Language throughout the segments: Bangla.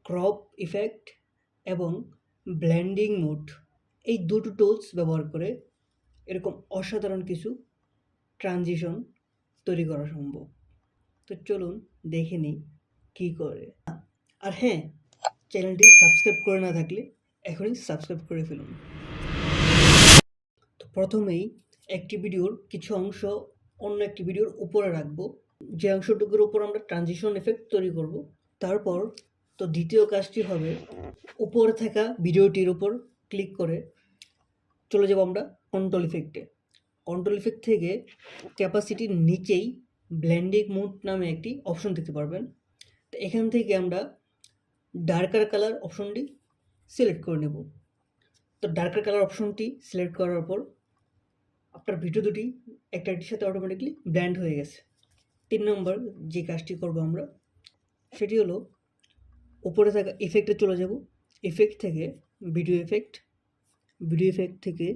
ক্রপ ইফেক্ট এবং ব্লেন্ডিং মোড, এই দুটো টুলস ব্যবহার করে এরকম অসাধারণ কিছু ট্রানজিশন তৈরি করা সম্ভব। তো চলুন দেখে নিই কী করে। আর হ্যাঁ, চ্যানেলটি সাবস্ক্রাইব করে না থাকলে এখনই সাবস্ক্রাইব করে ফেলুন। তো প্রথমেই একটি ভিডিওর কিছু অংশ অন্য একটি ভিডিওর উপরে রাখবো, যে অংশটুকুর উপর আমরা ট্রানজিশন এফেক্ট তৈরি করব। তারপর তো দ্বিতীয় কাজটি হবে, উপরে থাকা ভিডিওটির উপর ক্লিক করে চলে যাব আমরা কন্ট্রোল ইফেক্টে। কন্ট্রোল ইফেক্ট থেকে ক্যাপাসিটির নিচেই ব্লেন্ডিং মোড নামে একটি অপশন দেখতে পারবেন। তো এখান থেকে আমরা ডার্কার কালার অপশনটি সিলেক্ট করে নেব। তো ডার্কার কালার অপশনটি সিলেক্ট করার পর আপনার ভিডিও দুটি একটির সাথে অটোমেটিকলি ব্লেন্ড হয়ে গেছে। 3 নম্বর যে কাজটি করব আমরা, সেটি হলো উপরে থাকা ইফেক্টে চলে যাব। ইফেক্ট থেকে ভিডিও ইফেক্ট থেকে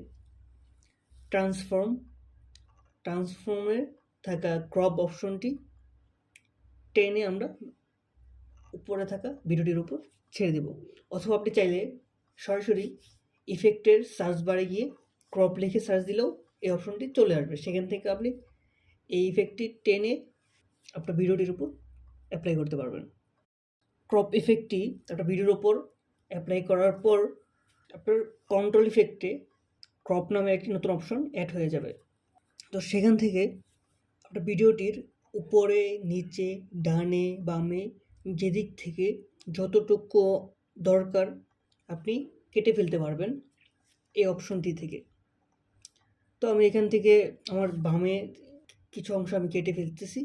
ট্রান্সফর্মে থাকা ক্রপ অপশনটি টেনে আমরা উপরে থাকা ভিডিওটির উপর ছেড়ে দেব। অথবা আপনি চাইলে সরাসরি ইফেক্টের সার্চ বারে গিয়ে ক্রপ লিখে সার্চ দিলেও এই অপশনটি চলে আসবে। সেখান থেকে আপনি এই ইফেক্টটি টেনে আপনার ভিডিওটির উপর অ্যাপ্লাই করতে পারবেন। ক্রপ ইফেক্টটি একটা ভিডিওর উপর অ্যাপ্লাই করার পর আপনার কন্ট্রোল ইফেক্টে ক্রপ নামে একটি নতুন অপশন অ্যাড হয়ে যাবে। তো সেখান থেকে আপনার ভিডিওটির উপরে, নিচে, ডানে, বামে যেদিক থেকে যতটুকু দরকার আপনি কেটে ফেলতে পারবেন এই অপশনটি থেকে। তো আমি এখান থেকে আমার বামে কিছু অংশ আমি কেটে ফেলতেছি,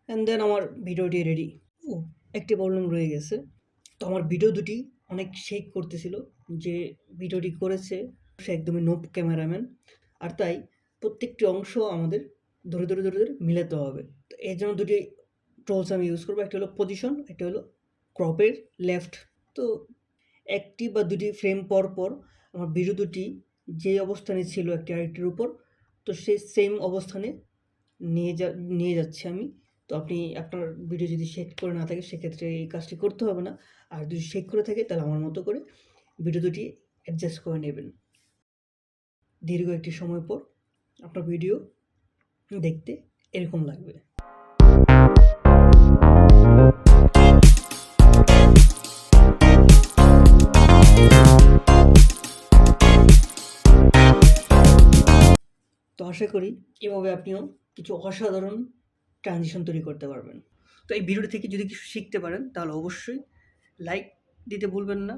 অ্যান্ড দেন আমার ভিডিওটি রেডি। একটি প্রবলেম রয়ে গেছে। তো আমার ভিডিও দুটি অনেক শেক করতেছিল, যে ভিডিওটি করেছে সে একদমই নোব ক্যামেরাম্যান, আর তাই প্রত্যেকটি অংশ আমাদের ধরে মিলাতে হবে। তো এর জন্য দুটি টুলস আমি ইউজ করবো, একটা হলো পজিশন, একটা হলো ক্রপের লেফট। তো একটি বা দুটি ফ্রেম পর আমার ভিডিও দুটি যে অবস্থানে ছিল একটি আরেকটির উপর, তো সেই সেম অবস্থানে নিয়ে যাচ্ছি আমি। তো আপনি আপনার ভিডিও যদি শেক করে না থাকে সেক্ষেত্রে এই কাজটি করতে হবে না, আর যদি শেক করে থাকে তাহলে আমার মতো করে ভিডিও দুটি অ্যাডজাস্ট করে নেবেন। দীর্ঘ একটি সময় পর আপনার ভিডিও দেখতে এরকম লাগবে। তো আশা করি এভাবে আপনিও কিছু অসাধারণ ট্রানজিশন তৈরি করতে পারবেন। তো এই ভিডিওটি থেকে যদি কিছু শিখতে পারেন তাহলে অবশ্যই লাইক দিতে ভুলবেন না,